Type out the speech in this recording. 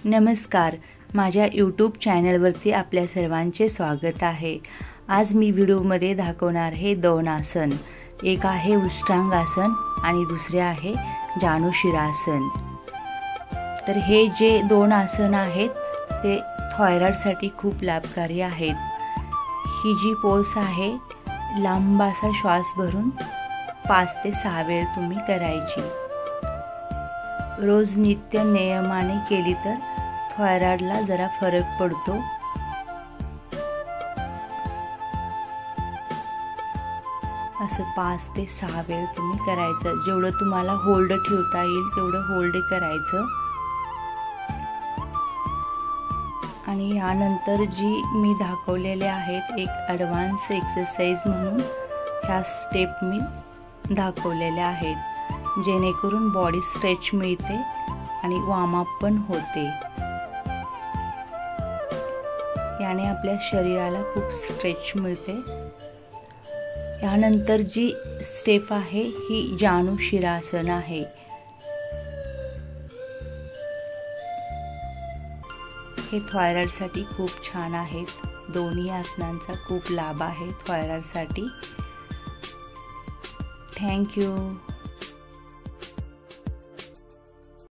नमस्कार, माझ्या यूट्यूब चॅनलवरती आपल्या सर्वांचे स्वागत आहे। आज मी व्हिडिओमध्ये दाखवणार आहे दोन आसन। एक आहे उष्टांगासन आणि दुसरे आहे जानुशिरासन। तर हे जे दोन आसन आहेत ते थायरॉइडसाठी खूप लाभकारी आहेत। ही जी पोज आहे लांब असा श्वास भरून 5 ते 6 वेळ तुम्ही करायची। रोज नित्य नियमाने केली तर थायरॉइडला जरा फरक पडतो। असं 5 ते 6 वेळ तुम्ही करायचं। जेवढं तुम्हाला होल्ड ठेवता येईल तेवढं होल्ड करायचं। आणि यानंतर जी मी दाखवलेले आहेत एक ॲडव्हान्स एक्सरसाइज म्हणून ह्या स्टेप मी दाखवलेल्या आहेत, जेणेकरून बॉडी स्ट्रेच मिळते आणि वॉर्म अप पण होते। याने आपल्या शरीराला खूप स्ट्रेच मिळते। यानंतर जी स्टेप आहे ही जानुशिरासन आहे। हे थायरॉइडसाठी खूप छान आहेत। दोन्ही आसनांचा खूप लाभ आहे थायरॉइडसाठी। Thank you.